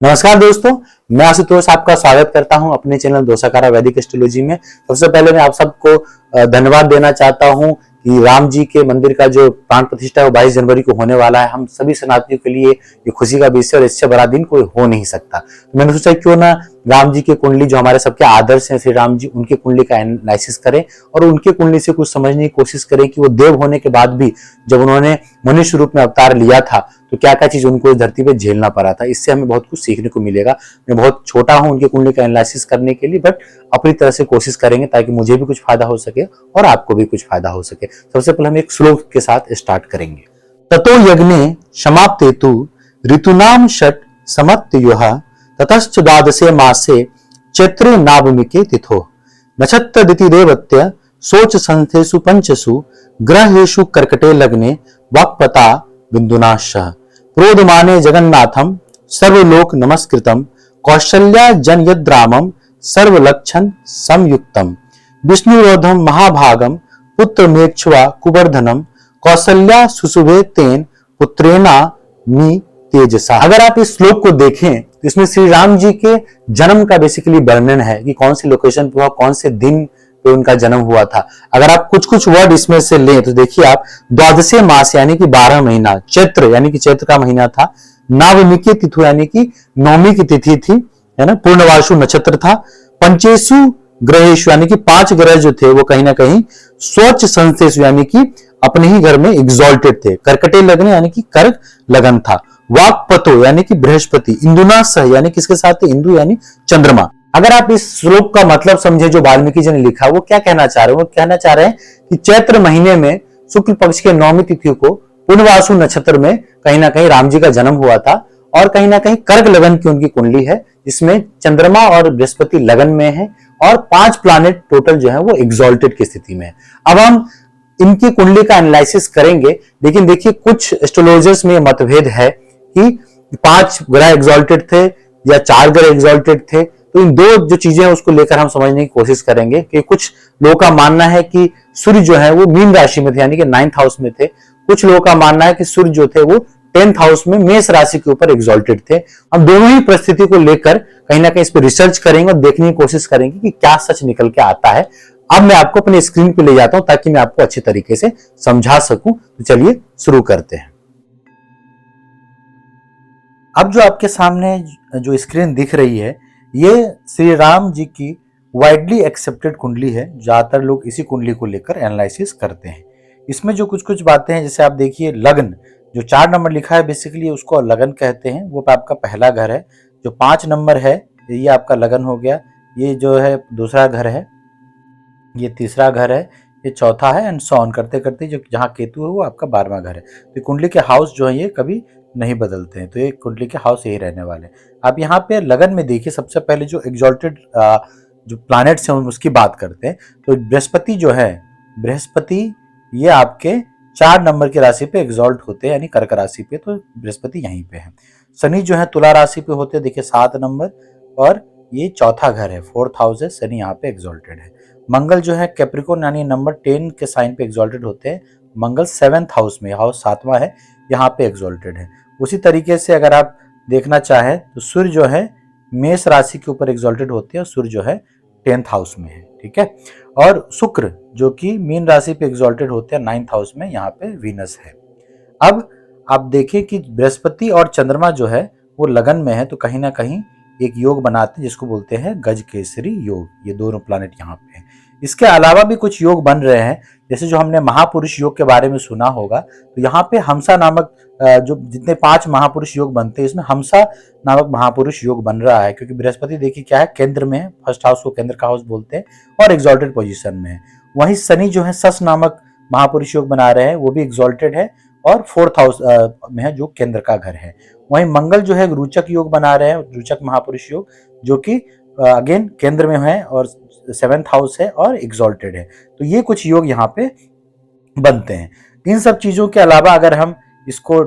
नमस्कार दोस्तों, मैं आशुतोष आपका स्वागत करता हूं अपने चैनल दोषाकारा वैदिक एस्ट्रोलॉजी में। सबसे पहले मैं आप सबको धन्यवाद देना चाहता हूं कि राम जी के मंदिर का जो प्राण प्रतिष्ठा है वो 22 जनवरी को होने वाला है। हम सभी सनातनियों के लिए ये खुशी का विषय और इससे बड़ा दिन कोई हो नहीं सकता। तो मैंने सोचा क्यों ना राम जी के कुंडली, जो हमारे सबके आदर्श हैं श्री राम जी, उनके कुंडली का एनालिसिस करें और उनके कुंडली से कुछ समझने की कोशिश करें कि वो देव होने के बाद भी जब उन्होंने मनुष्य रूप में अवतार लिया था तो क्या क्या चीज उनको इस धरती पे झेलना पड़ा था। इससे हमें बहुत कुछ सीखने को मिलेगा। मैं बहुत छोटा हूं उनके कुंडली का एनालिसिस करने के लिए, बट अपनी तरह से कोशिश करेंगे ताकि मुझे भी कुछ फायदा हो सके और आपको भी कुछ फायदा हो सके। सबसे पहले हम एक श्लोक के साथ स्टार्ट करेंगे। ततो यज्ञे समाप्तेतु ऋतूनाम षट् समत्तयोः ततश्च द्वादशे मासे चैत्रे नावमिके तिथो नक्षत्रदिति देवत्य सोच संस्थेषु पंचसु ग्रहेषु कर्कटे लग्ने वाक्पता बिंदुनाशः प्रोदमाने जगन्नाथम सर्वलोक नमस्कृतम कौशल्या जनयद्रामम सर्वलक्षण संयुक्तम विष्णुरोधम महाभागम पुत्र मेक्षुआ कुवर्धनम कौशल्या सुशुभे तेन पुत्रेणा मी तेजसा। अगर आप इस श्लोक को देखें तो इसमें श्री राम जी के जन्म का बेसिकली वर्णन है कि कौन सी लोकेशन पे हुआ, कौन से दिन पे उनका जन्म हुआ था। अगर आप कुछ कुछ वर्ड इसमें से लें तो देखिए आप, द्वादशे मास यानी कि 12 महीना, चैत्र यानी कि चैत्र का महीना था, नवमी तिथि यानी कि नौमी की तिथि थी, है ना, पूर्णवासु नक्षत्र था, पंचेशु ग्रहेशु यानी कि 5 ग्रह जो थे वो कहीं ना कहीं स्वच्छ संस्थेशु यानी कि अपने ही घर में एग्जॉल्टेड थे, कर्कटे लगने यानी कि कर्क लगन था, वाक्पतो यानी कि बृहस्पति, इंदुना सह यानी किसके साथ थे, इंदु यानी चंद्रमा। अगर आप इस श्लोक का मतलब समझे जो वाल्मीकि जी ने लिखा, वो क्या कहना चाह रहे हैं? वो कहना चाह रहे हैं कि चैत्र महीने में शुक्ल पक्ष के 9वीं तिथि को पूर्णवासु नक्षत्र में कहीं ना कहीं राम जी का जन्म हुआ था और कहीं ना कहीं कर्क लगन की उनकी कुंडली है, जिसमें चंद्रमा और बृहस्पति लगन में है और 5 प्लैनेट टोटल जो है वो एग्जॉल्टेड की स्थिति में है। अब हम इनकी कुंडली का एनालिसिस करेंगे, लेकिन देखिए कुछ एस्ट्रोलॉजर्स में मतभेद है कि 5 ग्रह एग्जॉल्टेड थे या 4 ग्रह एग्जॉल्टेड थे। तो इन दो जो चीजें हैं उसको लेकर हम समझने की कोशिश करेंगे कि कुछ लोगों का मानना है कि सूर्य जो है वो मीन राशि में थे यानी कि 9th हाउस में थे। कुछ लोगों का मानना है कि सूर्य जो थे वो 10th हाउस में मेष राशि के ऊपर एग्जॉल्टेड थे। हम दोनों ही परिस्थिति को लेकर कहीं ना कहीं इस पर रिसर्च करेंगे और देखने की कोशिश करेंगे कि क्या सच निकल के आता है। अब मैं आपको अपने स्क्रीन पे ले जाता हूं ताकि मैं आपको अच्छे तरीके से समझा सकूं। तो चलिए शुरू करते हैं। अब जो आपके सामने जो स्क्रीन दिख रही है, ये श्री राम जी की वाइडली एक्सेप्टेड कुंडली है। ज्यादातर लोग इसी कुंडली को लेकर एनालिसिस करते हैं। इसमें जो कुछ कुछ बातें हैं, जैसे आप देखिए लगन, जो 4 नंबर लिखा है बेसिकली उसको लगन कहते हैं, वो आपका पहला घर है। जो 5 नंबर है ये आपका लगन हो गया, ये जो है दूसरा घर है, ये तीसरा घर है, ये चौथा है, एंड सो ऑन करते करते जो जहाँ केतु है वो आपका 12वां घर है। तो कुंडली के हाउस जो है ये कभी नहीं बदलते हैं, तो ये कुंडली के हाउस यही रहने वाले। आप यहाँ पे लगन में देखिए, सबसे पहले जो एग्जॉल्टेड जो प्लैनेट्स हैं उसकी बात करते हैं। तो बृहस्पति जो है, बृहस्पति ये आपके 4 नंबर की राशि पे एग्जॉल्ट होते हैं यानी कर्क राशि पे, तो बृहस्पति यहीं पे है। शनि जो है तुला राशि पे होते हैं, देखिए 7 नंबर, और ये चौथा घर है, 4th हाउस है, शनि यहाँ पे एग्जॉल्टेड है। मंगल जो है कैप्रिकॉर्न यानी नंबर 10 के साइन पे एग्जॉल्टेड होते हैं। मंगल 7th हाउस में, हाउस 7वां है, यहाँ पे एग्जॉल्टेड है। उसी तरीके से अगर आप देखना चाहें तो सूर्य जो है मेष राशि के ऊपर एग्जॉल्टेड होते हैं और सूर्य जो है 10th हाउस में है, ठीक है। और शुक्र जो कि मीन राशि पे एग्जॉल्टेड होते हैं 9th हाउस में, यहाँ पे वीनस है। अब आप देखिए कि बृहस्पति और चंद्रमा जो है वो लगन में है, तो कहीं ना कहीं एक योग बनाते हैं जिसको बोलते हैं गज केसरी योग। ये दोनों प्लैनेट यहाँ पे हैं। इसके अलावा भी कुछ योग बन रहे हैं, जैसे जो हमने महापुरुष योग के बारे में सुना होगा, तो यहाँ पे हमसा नामक जो जितने 5 महापुरुष योग बनते हैं, इसमें हमसा नामक महापुरुष योग बन रहा है, क्योंकि बृहस्पति देखिए क्या है, केंद्र में है, 1st हाउस को केंद्र का हाउस बोलते हैं और एग्जॉल्टेड पोजीशन में है। वहीं शनि जो है सस नामक महापुरुष योग बना रहे हैं, वो भी एग्जॉल्टेड है और 4th हाउस में है जो केंद्र का घर है। वहीं मंगल जो है रुचक योग बना रहे हैं, रुचक महापुरुष योग, जो कि अगेन केंद्र में है और 7th हाउस है और एग्जॉल्टेड है। तो ये कुछ योग यहाँ पे बनते हैं। इन सब चीजों के अलावा अगर हम इसको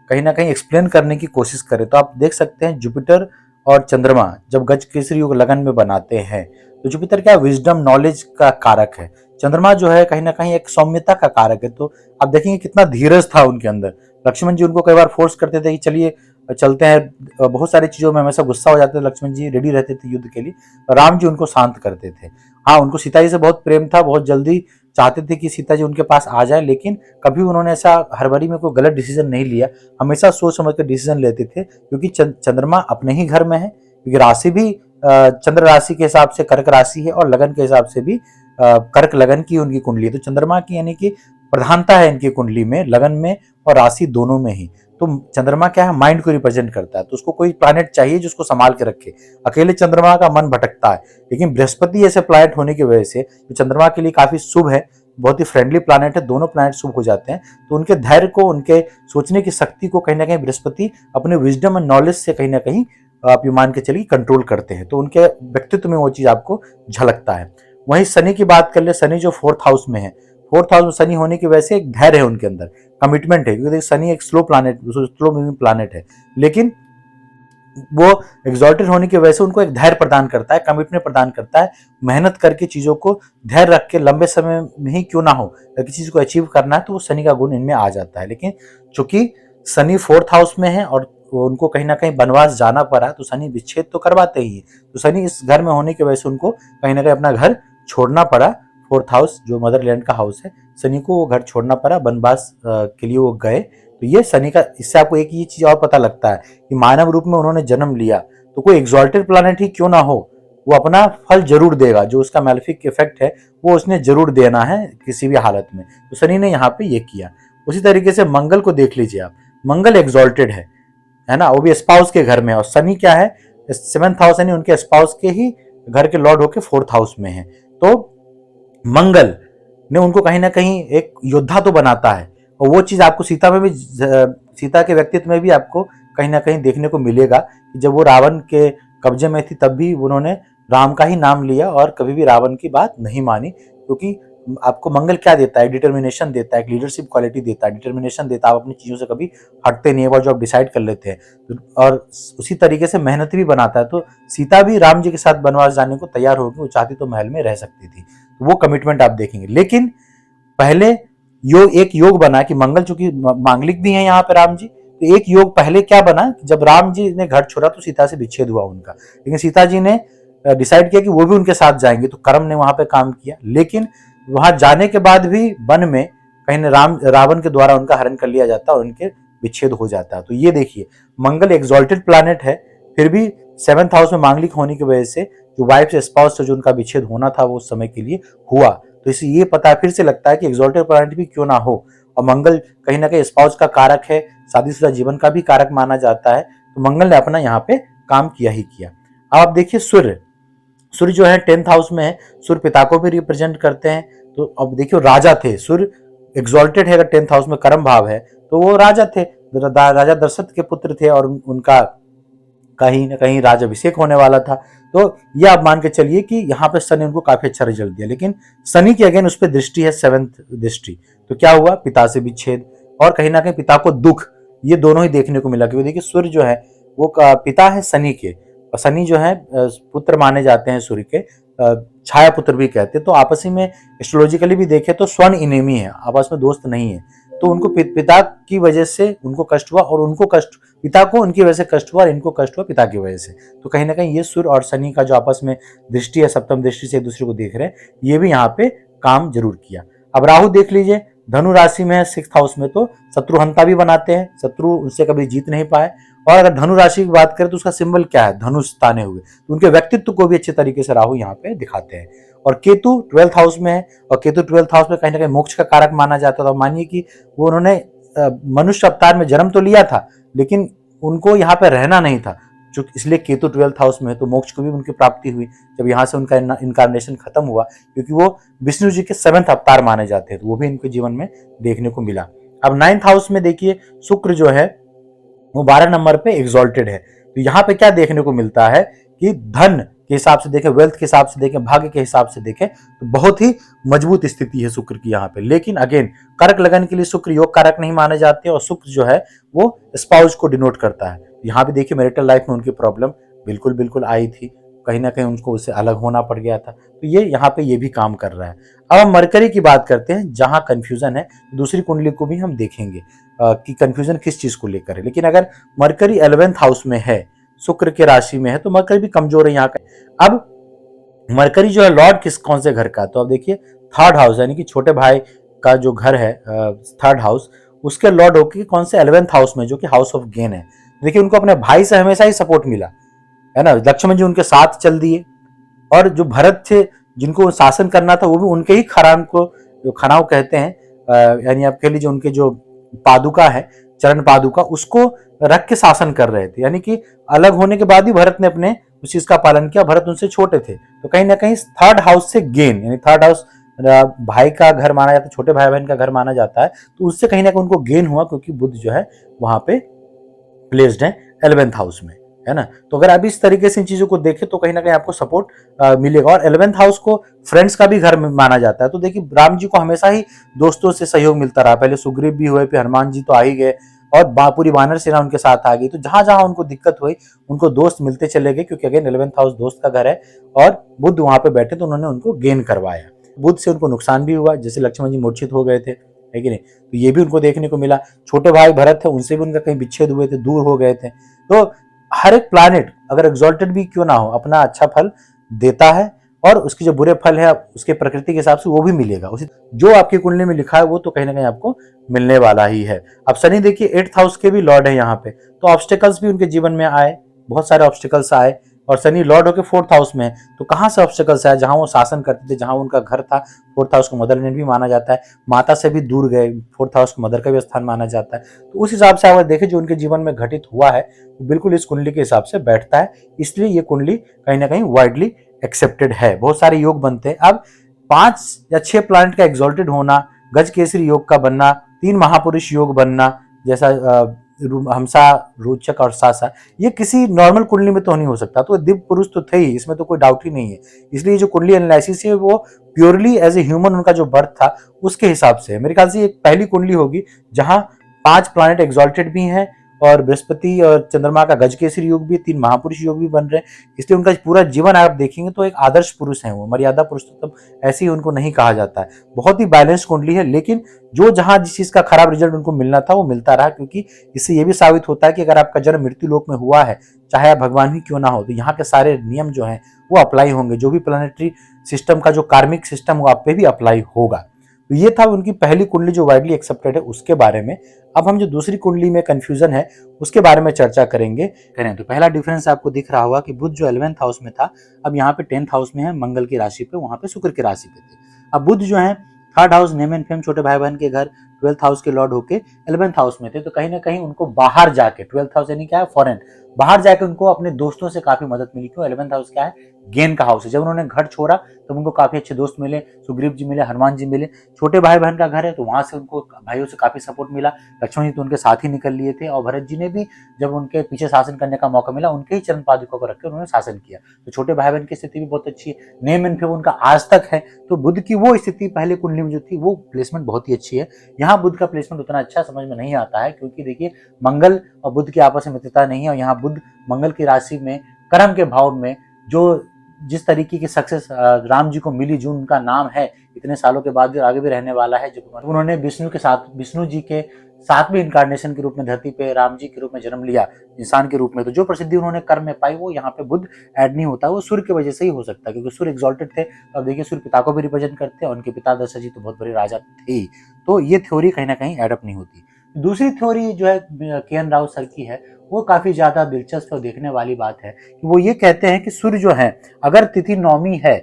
कहीं ना कहीं एक्सप्लेन करने की कोशिश करें तो आप देख सकते हैं जुपिटर और चंद्रमा जब गज केसरी योग लगन में बनाते हैं, तो जुपिटर क्या, विजडम नॉलेज का कारक है। चंद्रमा जो है कहीं ना कहीं एक सौम्यता का कारक है। तो आप देखेंगे कितना धीरज था उनके अंदर। लक्ष्मण जी उनको कई बार फोर्स करते थे कि चलिए चलते हैं, बहुत सारी चीजों में हमेशा गुस्सा हो जाते थे। लक्ष्मण जी रेडी रहते थे युद्ध के लिए, राम जी उनको शांत करते थे। हाँ, उनको सीता जी से बहुत प्रेम था, बहुत जल्दी चाहते थे कि सीता जी उनके पास आ जाए, लेकिन कभी उन्होंने ऐसा हड़बड़ी में कोई गलत डिसीजन नहीं लिया, हमेशा सोच समझ कर डिसीजन लेते थे। क्योंकि चंद्रमा अपने ही घर में है, क्योंकि राशि भी चंद्र राशि के हिसाब से कर्क राशि है, और लगन के हिसाब से भी कर्क लगन की उनकी कुंडली है। तो चंद्रमा की यानी कि प्रधानता है इनकी कुंडली में, लगन में और राशि दोनों में ही। तो चंद्रमा क्या है, माइंड को रिप्रेजेंट करता है, तो उसको कोई प्लैनेट चाहिए जिसको संभाल के रखे। अकेले चंद्रमा का मन भटकता है, लेकिन बृहस्पति ऐसे प्लैनेट होने की वजह से तो चंद्रमा के लिए काफी शुभ है, बहुत ही फ्रेंडली प्लैनेट है, दोनों प्लैनेट शुभ हो जाते हैं। तो उनके धैर्य को, उनके सोचने की शक्ति को कहीं ना कहीं बृहस्पति अपने विजडम एंड नॉलेज से कहीं ना कहीं आप ये मान के चलिए कंट्रोल करते हैं। तो उनके व्यक्तित्व में वो चीज आपको झलकता है। वहीं शनि की बात कर ले, शनि जो 4th हाउस में है, 4th हाउस में शनि होने की वजह से एक धैर्य है उनके अंदर, कमिटमेंट है। क्योंकि शनि एक स्लो मूविंग प्लैनेट है, लेकिन वो एग्जॉल्टेड होने की वजह से उनको एक धैर्य प्रदान करता है, कमिटमेंट प्रदान करता है। मेहनत करके चीजों को धैर्य रख के लंबे समय में ही क्यों ना हो, अगर किसी चीज को अचीव करना है तो वो शनि का गुण इनमें आ जाता है। लेकिन चूंकि शनि 4th हाउस में है और उनको कहीं ना कहीं वनवास जाना पड़ा, तो शनि विच्छेद तो करवाते ही है। तो शनि इस घर में होने की वजह से उनको कहीं ना कहीं अपना घर छोड़ना पड़ा। 4th हाउस जो मदरलैंड का हाउस है, शनि को वो घर छोड़ना पड़ा, वनवास के लिए वो गए। तो ये शनि का, इससे आपको एक ये चीज और पता लगता है कि मानव रूप में उन्होंने जन्म लिया, तो कोई एग्जॉल्टेड प्लैनेट ही क्यों ना हो, वो अपना फल जरूर देगा। जो उसका मैलेफिक इफेक्ट है वो उसने जरूर देना है किसी भी हालत में। तो शनि ने यहाँ पे ये किया। उसी तरीके से मंगल को देख लीजिए आप, मंगल एग्जॉल्टेड है ना, वो भी स्पाउस के घर में, और शनि क्या है, 7th हाउस यानी उनके स्पाउस के ही घर के लॉर्ड होके 4th हाउस में है। तो मंगल ने उनको कहीं ना कहीं एक योद्धा तो बनाता है, और वो चीज आपको सीता में भी, सीता के व्यक्तित्व में भी आपको कहीं ना कहीं देखने को मिलेगा कि जब वो रावण के कब्जे में थी तब भी उन्होंने राम का ही नाम लिया और कभी भी रावण की बात नहीं मानी। क्योंकि आपको मंगल क्या देता है, डिटर्मिनेशन देता है, एक लीडरशिप क्वालिटी देता है, डिटर्मिनेशन देता है। आप अपनी चीजों से कभी हटते नहीं है, जो आप डिसाइड कर लेते हैं। और उसी तरीके से मेहनत भी बनाता है। तो सीता भी राम जी के साथ वनवास जाने को तैयार होगी, वो चाहती तो महल में रह सकती थी। वो कमिटमेंट आप देखेंगे। लेकिन पहले एक योग बना कि मंगल चूंकि मांगलिक भी है यहाँ पे राम जी, तो एक योग पहले क्या बना, जब राम जी ने घर छोड़ा तो सीता से विच्छेद हुआ उनका, लेकिन सीता जी ने डिसाइड किया कि वो भी उनके साथ जाएंगे, तो कर्म ने वहां पे काम किया। लेकिन वहां जाने के बाद भी वन में कहीं रावण के द्वारा उनका हरण कर लिया जाता है और उनके विच्छेद हो जाता है। तो ये देखिए, मंगल एक्सॉल्टेड प्लैनेट है, फिर भी 7th हाउस में मांगलिक होने की वजह से जो वाइफ से, स्पाउस से जो उनका विच्छेद होना था वो उस समय के लिए हुआ। तो इससे ये पता फिर से लगता है कि एक्सॉल्टेड प्लैनेट भी क्यों ना हो, और मंगल कहीं ना कहीं स्पाउस का कारक है, शादीशुदा जीवन का भी कारक माना जाता है। तो मंगल ने अपना यहाँ पे काम किया ही किया। अब आप देखिए सूर्य, सूर्य जो है 10th हाउस में है, सूर्य पिता को भी रिप्रेजेंट करते हैं। तो अब देखियो, राजा थे सूर्य, एक्सॉल्टेड है, अगर 10th हाउस में कर्म भाव है तो वो राजा थे, राजा दशरथ के पुत्र थे, और उनका कहीं ना कहीं राज अभिषेक होने वाला था। तो ये आप मान के चलिए कि यहाँ पे शनि उनको काफी अच्छा रिजल्ट दिया। लेकिन शनि की अगेन उस पर दृष्टि है, 7th दृष्टि, तो क्या हुआ, पिता से विच्छेद और कहीं ना कहीं पिता को दुख, ये दोनों ही देखने को मिला। क्योंकि देखिए सूर्य जो है वो पिता है शनि के, और शनि जो है पुत्र माने जाते हैं सूर्य के, छाया पुत्र भी कहते हैं। तो आपस में एस्ट्रोलॉजिकली भी देखें तो स्वर्ण इनेमी है, आपस में दोस्त नहीं है। तो उनको पिता की वजह से उनको कष्ट हुआ, और उनको कष्ट, पिता को उनकी वजह से कष्ट हुआ, और इनको कष्ट हुआ पिता की वजह से। तो कहीं ना कहीं ये सूर्य और शनि का जो आपस में दृष्टि है, 7th दृष्टि से एक दूसरे को देख रहे हैं, ये भी यहाँ पे काम जरूर किया। अब राहु देख लीजिए, धनु राशि में है 6th हाउस में, तो शत्रुहंता भी बनाते हैं, शत्रु उनसे कभी जीत नहीं पाए। और अगर धनु राशि की बात करें तो उसका सिंबल क्या है, धनुष ताने हुए, तो उनके व्यक्तित्व को भी अच्छे तरीके से राहु यहाँ पे दिखाते हैं। और केतु 12th हाउस में है, और केतु 12th हाउस में कहीं ना कहीं मोक्ष का कारक माना जाता था। मानिए कि वो उन्होंने मनुष्य अवतार में जन्म तो लिया था, लेकिन उनको यहाँ पे रहना नहीं था, इसलिए केतु 12th हाउस में है, तो मोक्ष को भी उनकी प्राप्ति हुई जब यहाँ से उनका इनकारनेशन खत्म हुआ। क्योंकि वो विष्णु जी के 7th अवतार माने जाते हैं, तो वो भी इनके जीवन में देखने को मिला। अब 9th हाउस में देखिए, शुक्र जो है वो 12 नंबर पे एग्जॉल्टेड है। तो यहाँ पे क्या देखने को मिलता है कि धन के हिसाब से देखें, वेल्थ के हिसाब से देखें, भाग्य के हिसाब से देखें, तो बहुत ही मजबूत स्थिति है शुक्र की यहाँ पे। लेकिन अगेन, कर्क लगन के लिए शुक्र योग कारक नहीं माने जाते, और शुक्र जो है वो स्पाउस को डिनोट करता है। यहाँ पे देखिए, मैरिटल लाइफ में उनकी प्रॉब्लम बिल्कुल आई थी, कहीं ना कहीं उनको उससे अलग होना पड़ गया था। तो ये यहाँ पे ये भी काम कर रहा है। अब हम मरकरी की बात करते हैं, जहाँ कंफ्यूजन है दूसरी कुंडली को भी हम देखेंगे कि कंफ्यूजन किस चीज को लेकर है। लेकिन अगर मरकरी 11th हाउस में है, शुक्र के राशि में है, तो मरकरी भी कमजोर है यहाँ का। अब मरकरी जो है लॉर्ड किस कौन से घर का, तो अब देखिए थर्ड हाउस यानी कि छोटे भाई का जो घर है थर्ड हाउस, उसके लॉर्ड होके कौन से 11th हाउस में, जो कि हाउस ऑफ गेन है। देखिए उनको अपने भाई से हमेशा ही सपोर्ट मिला है ना, लक्ष्मण जी उनके साथ चल दिए, और जो भरत थे जिनको शासन करना था वो भी उनके ही खरान को, जो खनाव कहते हैं, यानी आप कह लीजिए उनके जो पादुका है, चरण पादुका, उसको रख के शासन कर रहे थे। यानी कि अलग होने के बाद भी भरत ने अपने उस चीज का पालन किया। भरत उनसे छोटे थे, तो कहीं ना कहीं थर्ड हाउस से गेन, यानी थर्ड हाउस भाई का घर माना जाता है, छोटे भाई बहन का घर माना जाता है, तो उससे कहीं ना कहीं उनको गेन हुआ, क्योंकि बुध जो है वहां पे प्लेस्ड है 11th हाउस में, है ना। तो अगर आप इस तरीके से इन चीजों को देखें तो कहीं ना कहीं आपको सपोर्ट मिलेगा। और 11th हाउस को फ्रेंड्स का भी घर माना जाता है। तो देखिए राम जी को हमेशा ही दोस्तों से सहयोग मिलता रहा, पहले सुग्रीव भी हुए, फिर हनुमान जी तो आ ही गए, और पूरी वानर सेना उनके साथ आ गई। तो जहां जहां उनको दिक्कत हुई उनको दोस्त मिलते चले गए, क्योंकि अगेन 11th हाउस दोस्त का घर है, और बुध वहां पे बैठे तो उन्होंने उनको गेन करवाया। बुध से उनको नुकसान भी हुआ, जैसे लक्ष्मण जी मूर्छित हो गए थे, है कि नहीं, तो ये भी उनको देखने को मिला। छोटे भाई भरत थे, उनसे भी उनका कहीं विच्छेद हुए थे, दूर हो गए थे। तो हर एक प्लैनेट अगर एग्जॉल्टेड भी क्यों ना हो, अपना अच्छा फल देता है, और उसके जो बुरे फल है उसके प्रकृति के हिसाब से वो भी मिलेगा। उसी जो आपकी कुंडली में लिखा है वो तो कहीं ना कहीं आपको मिलने वाला ही है। अब शनि देखिए 8th हाउस के भी लॉर्ड है यहाँ पे, तो ऑब्स्टेकल्स भी उनके जीवन में आए, बहुत सारे ऑब्स्टेकल्स आए, और शनि लॉर्ड होकर 4th हाउस में है, तो कहाँ से ऑब्स्टेकल्स आए, जहां वो शासन करते थे, जहां उनका घर था, 4th हाउस को मदरलैंड भी माना जाता है, माता से भी दूर गए, 4th हाउस को मदर का भी स्थान माना जाता है। तो उस हिसाब से अगर देखें जो उनके जीवन में घटित हुआ है तो बिल्कुल इस कुंडली के हिसाब से बैठता है, इसलिए ये कुंडली कहीं ना कहीं वाइडली एक्सेप्टेड है। बहुत सारे योग बनते हैं। अब 5 या 6 प्लैनेट का एग्जॉल्टेड होना, गज केसरी योग का बनना, 3 महापुरुष योग बनना, जैसा हमसा, रोचक और सासा, ये किसी नॉर्मल कुंडली में तो नहीं हो सकता। तो दिव्य पुरुष तो थे ही, इसमें तो कोई डाउट ही नहीं है। इसलिए जो कुंडली एनालिसिस है वो प्योरली एज ए ह्यूमन उनका जो बर्थ था उसके हिसाब से, मेरे ख्याल से एक पहली कुंडली होगी जहां 5 प्लैनेट एग्जॉल्टेड भी हैं, और बृहस्पति और चंद्रमा का गजकेसरी योग भी, 3 महापुरुष योग भी बन रहे हैं। इसलिए उनका पूरा जीवन आप देखेंगे तो एक आदर्श पुरुष है वो, मर्यादा पुरुषोत्तम ऐसे ही उनको नहीं कहा जाता है। बहुत ही बैलेंस कुंडली है, लेकिन जो जहां जिस चीज का खराब रिजल्ट उनको मिलना था वो मिलता रहा, क्योंकि इससे ये भी साबित होता है कि अगर आपका जन्म मृत्यु लोक में हुआ है, चाहे आप भगवान ही क्यों ना हो, तो यहाँ के सारे नियम जो है वो अप्लाई होंगे। जो भी प्लानिटरी सिस्टम का जो कार्मिक सिस्टम वो आप पे भी अप्लाई होगा। तो ये था उनकी पहली कुंडली जो वाइडली एक्सेप्टेड है उसके बारे में। अब हम जो दूसरी कुंडली में कंफ्यूजन है उसके बारे में चर्चा करेंगे। तो पहला डिफरेंस आपको दिख रहा होगा कि बुध जो 11th हाउस में था, अब यहाँ पे 10th हाउस में है, मंगल की राशि पे, वहां पे शुक्र की राशि पे थे। अब बुध जो है third house name and fame, छोटे भाई बहन के घर, 12th हाउस के लॉर्ड होके 11th हाउस में थे। तो कहीं ना कहीं उनको बाहर जाके, 12th हाउस यानी क्या है, फॉरेन, बाहर जाके उनको अपने दोस्तों से काफी मदद मिली। क्यों? 11th हाउस क्या है, गेन का हाउस है। जब उन्होंने घर छोड़ा तो उनको काफी अच्छे दोस्त मिले, सुग्रीव जी मिले, हनुमान जी मिले। छोटे भाई बहन का घर है तो वहां से उनको भाइयों से काफी सपोर्ट मिला। लक्ष्मण जी तो उनके साथ ही निकल लिए थे, और भरत जी ने भी जब उनके पीछे शासन करने का मौका मिला उनके ही चरण पादुका को रखकर उन्होंने शासन किया। तो छोटे भाई बहन की स्थिति भी बहुत अच्छी है, नेम एंड फेम उनका आज तक है। तो बुध की वो स्थिति पहले कुंडली में जो थी वो प्लेसमेंट बहुत ही अच्छी है। यहाँ बुध का प्लेसमेंट उतना अच्छा समझ में नहीं आता है, क्योंकि देखिए मंगल और बुध की आपस में मित्रता नहीं है, और यहाँ बुध मंगल की राशि में कर्म के भाव में जो जिस तरीके की सक्सेस राम जी को मिली, जो उनका नाम है इतने सालों के बाद भी आगे भी रहने वाला है, जब उन्होंने विष्णु के साथ, विष्णु जी के 7वें इनकारनेशन के रूप में धरती पे राम जी के रूप में जन्म लिया, इंसान के रूप में, तो जो प्रसिद्धि उन्होंने कर्म में पाई वो यहाँ पे बुध ऐड नहीं होता, वो सूर्य की वजह से ही हो सकता है, क्योंकि सूर्य एग्जॉल्टेड थे। तो अब देखिए सूर्य पिता को भी रिप्रेजेंट करते हैं, उनके पिता दशरथ जी तो बहुत बड़े राजा थे। तो ये थ्योरी कहीं ना कहीं एडअप नहीं होती। दूसरी थ्योरी जो है के एन राव सर की है, वो काफी ज्यादा दिलचस्प और देखने वाली बात है कि वो ये कहते हैं कि सूर्य जो है अगर तिथि नौमी है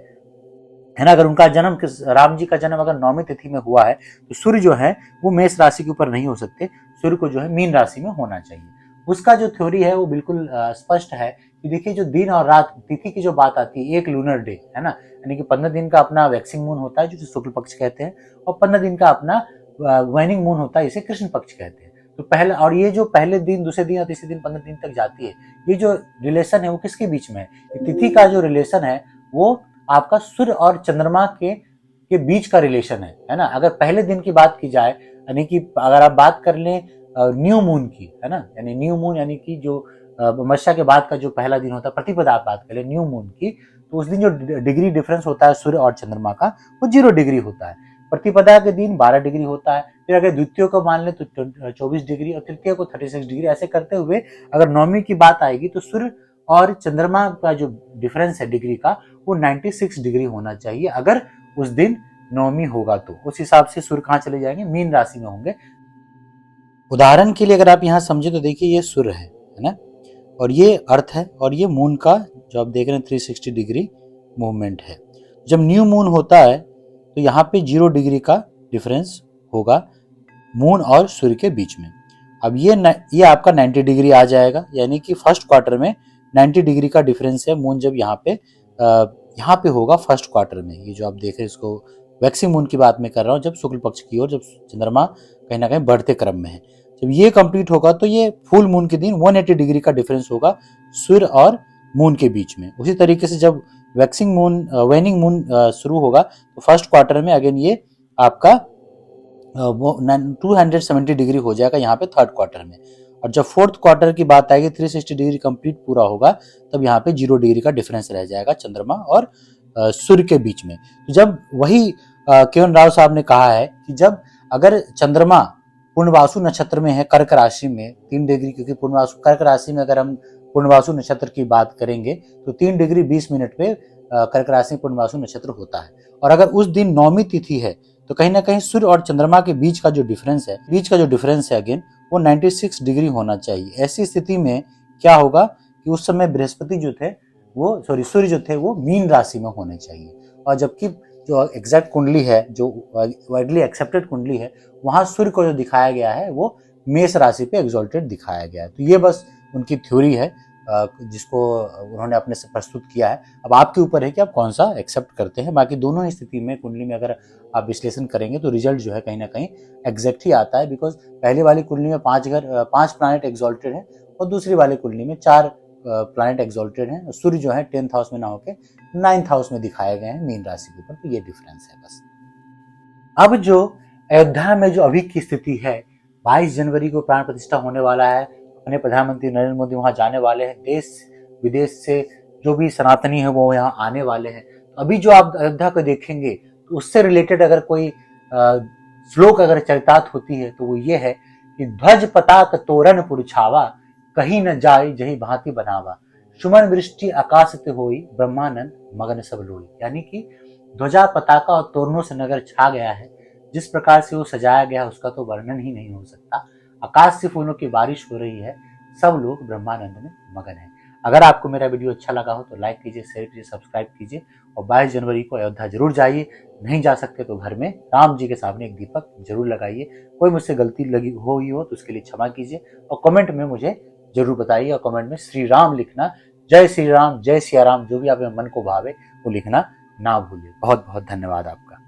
ना, अगर उनका जन्म, राम जी का जन्म अगर नौमी तिथि में हुआ है तो सूर्य जो है वो मेष राशि के ऊपर नहीं हो सकते, सूर्य को जो है मीन राशि में होना चाहिए। उसका जो थ्योरी है वो बिल्कुल स्पष्ट है कि देखिए जो दिन और रात तिथि की जो बात आती है, एक लूनर डे है ना, यानी कि 15 दिन का अपना वैक्सिंग मून होता है जो शुक्ल पक्ष कहते हैं, और 15 दिन का अपना वाइनिंग मून होता है, इसे कृष्ण पक्ष कहते हैं। तो पहले, और ये जो पहले दिन, दूसरे दिन और तीसरे दिन 15 दिन तक जाती है, ये जो रिलेशन है वो किसके बीच में है? तिथि का जो रिलेशन है वो आपका सूर्य और चंद्रमा के बीच का रिलेशन है ना। अगर पहले दिन की बात की जाए, यानी कि अगर आप बात कर लें न्यू मून की, है ना, यानी न्यू मून यानी कि जो अमावस्या के बाद का जो पहला दिन होता है, प्रतिपदा आप बात करें न्यू मून की, तो उस दिन जो डिग्री डिफरेंस होता है सूर्य और चंद्रमा का, वो 0 डिग्री होता है। प्रतिपदा के दिन 12 डिग्री होता है। फिर अगर द्वितीय को मान ले तो 24 डिग्री और तृतीय को 36 डिग्री। ऐसे करते हुए अगर नवमी की बात आएगी तो सूर्य और चंद्रमा का जो डिफरेंस है डिग्री का, वो 96 डिग्री होना चाहिए। अगर उस दिन नवमी होगा तो उस हिसाब से सूर्य कहाँ चले जाएंगे, मीन राशि में होंगे। उदाहरण के लिए अगर आप यहाँ समझे तो देखिए ये सूर्य है ना, और ये अर्थ है, और ये मून का जो आप देख रहे हैं 360 डिग्री मूवमेंट है। जब न्यू मून होता है तो यहाँ पे 0 डिग्री का डिफरेंस होगा मून और सूर्य के बीच में। अब ये आपका 90 डिग्री आ जाएगा, यानी कि फर्स्ट क्वार्टर में 90 डिग्री का डिफरेंस है मून जब यहाँ पे होगा फर्स्ट क्वार्टर में। ये जो आप देख रहे हैं इसको वैक्सिंग मून की बात मैं कर रहा हूँ, जब शुक्ल पक्ष की ओर जब चंद्रमा कहीं ना कहीं बढ़ते क्रम में है। जब ये कंप्लीट होगा तो ये फुल मून के दिन 180 डिग्री का डिफरेंस होगा सूर्य और मून के बीच में। उसी तरीके से जब वेनिंग मून शुरू होगा तो फर्स्ट क्वार्टर में अगेन ये आपका 270 डिग्री हो जाएगा यहाँ पे थर्ड क्वार्टर में। और जब फोर्थ क्वार्टर की बात आएगी 360 डिग्री कंप्लीट पूरा होगा, तब यहाँ पे 0 डिग्री का डिफरेंस रह जाएगा चंद्रमा और सूर्य के बीच में। तो जब वही केवन राव साहब ने कहा है कि जब अगर चंद्रमा पूर्णवासु नक्षत्र में है कर्क राशि में 3 डिग्री, क्योंकि पूर्णवासु कर्क राशि में अगर हम पूर्णवासु नक्षत्र की बात करेंगे तो 3 डिग्री 20 मिनट पे कर्क राशि में पूर्णवासु नक्षत्र होता है। और अगर उस दिन नौमी तिथि है तो कहीं ना कहीं सूर्य और चंद्रमा के बीच का जो डिफरेंस है अगेन वो 96 डिग्री होना चाहिए। ऐसी स्थिति में क्या होगा कि उस समय बृहस्पति सूर्य जो थे वो मीन राशि में होने चाहिए। और जबकि जो एग्जैक्ट कुंडली है, जो वाइडली एक्सेप्टेड कुंडली है, वहां सूर्य को जो दिखाया गया है वो मेष राशि पे एग्जॉल्टेड दिखाया गया है। तो ये बस उनकी थ्योरी है जिसको उन्होंने अपने से प्रस्तुत किया है। अब आपके ऊपर है कि आप कौन सा एक्सेप्ट करते हैं। बाकी दोनों ही स्थिति में कुंडली में अगर आप विश्लेषण करेंगे तो रिजल्ट जो है कहीं ना कहीं एग्जैक्ट ही आता है, बिकॉज पहले वाली कुंडली में 5 प्लैनेट एग्जॉल्टेड है और दूसरी वाली कुंडली में 4 प्लैनेट एग्जॉल्टेड है। सूर्य जो है 10th हाउस में ना होकर 9th हाउस में दिखाए गए हैं मीन राशि के ऊपर। तो ये डिफरेंस है बस। अब जो अयोध्या में जो अभी की स्थिति है, 22 जनवरी को प्राण प्रतिष्ठा होने वाला है। अपने प्रधानमंत्री नरेंद्र मोदी वहां जाने वाले हैं। देश विदेश से जो भी सनातनी है वो यहाँ आने वाले हैं। तो अभी जो आप अयोध्या को देखेंगे तो उससे रिलेटेड अगर कोई श्लोक अगर चरितार्थ होती है तो वो ये है कि ध्वज पताक तोरण पुरछावा, कहीं न जाए जही भांति बनावा, सुमन वृष्टि आकाशत होई, ब्रह्मानंद मगन सब लोई। यानी कि ध्वजा पताका और तोरणों से नगर छा गया है। जिस प्रकार से वो सजाया गया है उसका तो वर्णन ही नहीं हो सकता। आकाश से फूलों की बारिश हो रही है, सब लोग ब्रह्मानंद में मगन हैं। अगर आपको मेरा वीडियो अच्छा लगा हो तो लाइक कीजिए, शेयर कीजिए, सब्सक्राइब कीजिए और 22 जनवरी को अयोध्या जरूर जाइए। नहीं जा सकते तो घर में राम जी के सामने एक दीपक जरूर लगाइए। कोई मुझसे गलती लगी हुई हो तो उसके लिए क्षमा कीजिए और कमेंट में मुझे जरूर बताइए। और कमेंट में श्री राम लिखना, जय श्री राम, जय सिया राम, जो भी आपके मन को भावे वो लिखना ना भूलिए। बहुत बहुत धन्यवाद आपका।